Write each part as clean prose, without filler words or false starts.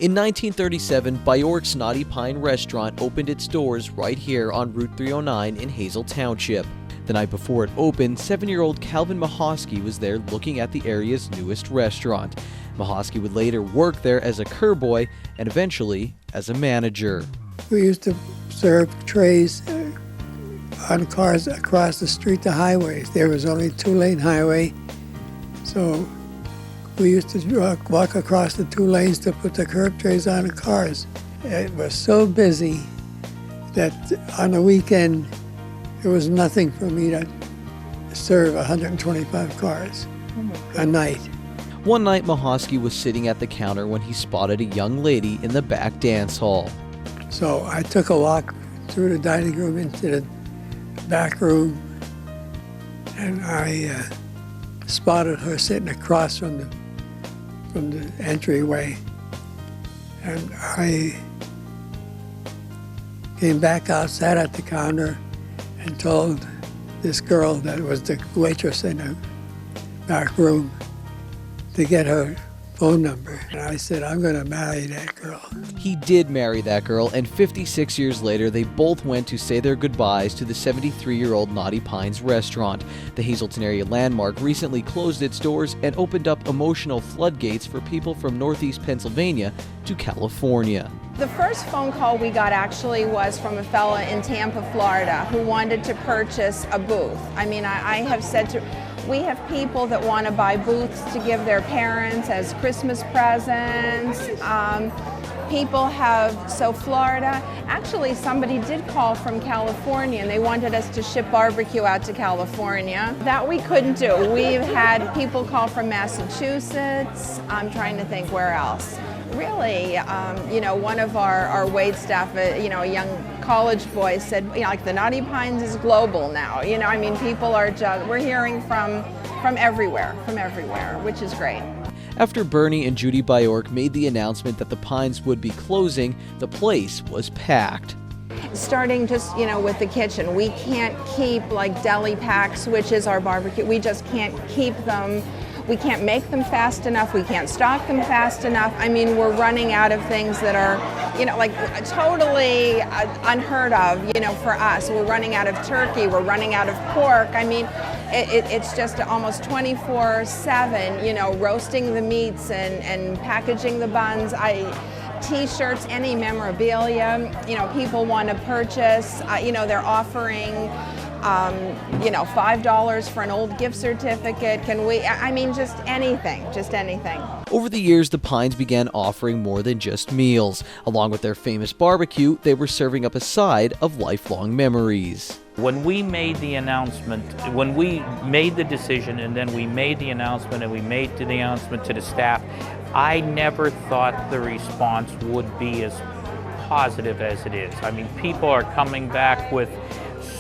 In 1937, Byork's Knotty Pine restaurant opened its doors right here on Route 309 in Hazel Township. The night before it opened, 7-year-old Calvin Mahosky was there looking at the area's newest restaurant. Mahosky would later work there as a curboy and eventually as a manager. We used to serve trays on cars across the street to highways. There was only a 2-lane highway, so we used to walk across the 2 lanes to put the curb trays on the cars. It was so busy that on the weekend, it was nothing for me to serve 125 cars a night. One night, Mahosky was sitting at the counter when he spotted a young lady in the back dance hall. So I took a walk through the dining room into the back room, and I spotted her sitting across from the entryway. And I came back out, sat at the counter, and told this girl that was the waitress in the back room to get her phone number. And I said, I'm going to marry that girl. He did marry that girl, and 56 years later, they both went to say their goodbyes to the 73-year-old Knotty Pines restaurant. The Hazelton area landmark recently closed its doors and opened up emotional floodgates for people from Northeast Pennsylvania to California. The first phone call we got actually was from a fella in Tampa, Florida, who wanted to purchase a booth. I mean, I have said we have people that want to buy booths to give their parents as Christmas presents. So Florida, actually somebody did call from California and they wanted us to ship barbecue out to California. That we couldn't do. We've had people call from Massachusetts. I'm trying to think where else. Really, one of our wait staff, a young college boy said, like the Knotty Pines is global now. I mean, people are we're hearing from everywhere, which is great. After Bernie and Judy Byork made the announcement that the Pines would be closing, the place was packed. Starting just, with the kitchen, we can't keep like deli packs, which is our barbecue. We just can't keep them. We can't make them fast enough. We can't stock them fast enough. I mean, we're running out of things that are, totally unheard of, for us. We're running out of turkey. We're running out of pork. I mean, it's just almost 24/7, roasting the meats and packaging the buns. T-shirts, any memorabilia, people want to purchase. They're offering $5 for an old gift certificate. Just anything. Over the years, the Pines began offering more than just meals. Along with their famous barbecue, they were serving up a side of lifelong memories. When we made the announcement, when we made the decision and then we made the announcement and we made the announcement to the staff, I never thought the response would be as positive as it is. I mean, people are coming back with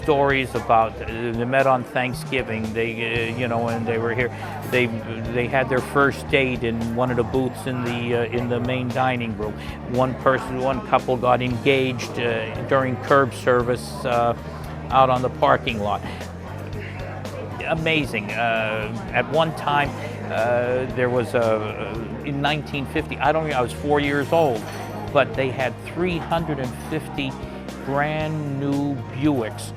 stories about they met on Thanksgiving. And they were here. They had their first date in one of the booths in the main dining room. One couple got engaged during curb service out on the parking lot. Amazing. At one time, there was in 1950. I was 4 years old, but they had 350 brand new Buicks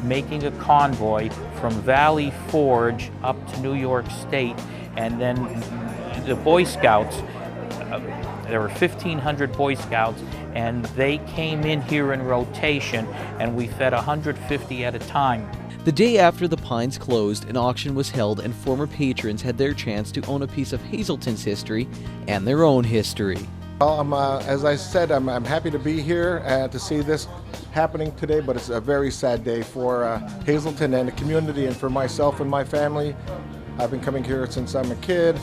making a convoy from Valley Forge up to New York State, and then the Boy Scouts, there were 1,500 Boy Scouts, and they came in here in rotation, and we fed 150 at a time. The day after the Pines closed, an auction was held and former patrons had their chance to own a piece of Hazelton's history and their own history. Well, as I said, I'm happy to be here to see this happening today, but it's a very sad day for Hazelton and the community and for myself and my family. I've been coming here since I'm a kid.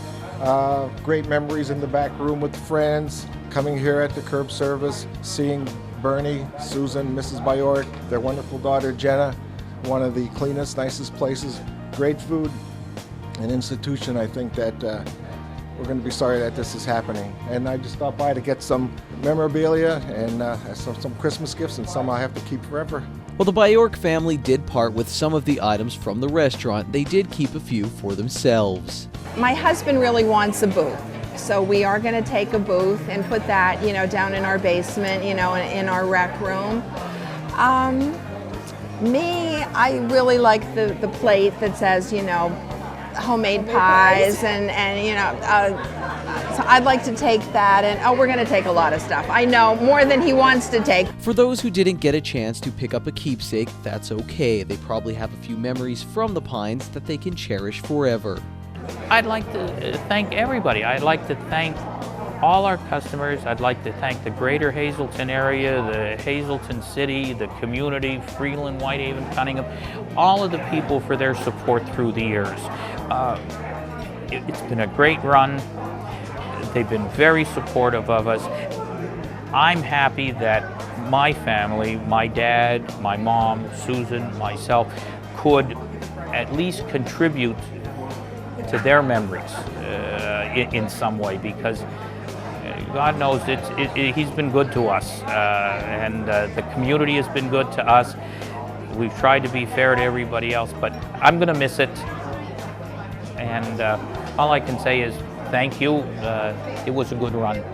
Great memories in the back room with friends, coming here at the curb service, seeing Bernie, Susan, Mrs. Byork, their wonderful daughter Jenna, one of the cleanest, nicest places, great food, an institution. I think that we're going to be sorry that this is happening. And I just stopped by to get some memorabilia and some Christmas gifts, and some I have to keep forever. While the Byork family did part with some of the items from the restaurant, they did keep a few for themselves. My husband really wants a booth. So we are going to take a booth and put that, down in our basement, in our rec room. I really like the plate that says, homemade pies and so I'd like to take that, and we're going to take a lot of stuff. I know, more than he wants to take. For those who didn't get a chance to pick up a keepsake, that's okay. They probably have a few memories from the Pines that they can cherish forever. I'd like to thank everybody. I'd like to thank all our customers. I'd like to thank the greater Hazelton area, the Hazelton City, the community, Freeland, Whitehaven, Cunningham, all of the people for their support through the years. It's been a great run. They've been very supportive of us. I'm happy that my family, my dad, my mom, Susan, myself, could at least contribute to their memories in some way, because God knows he's been good to us, and the community has been good to us. We've tried to be fair to everybody else, but I'm going to miss it. And all I can say is thank you. It was a good run.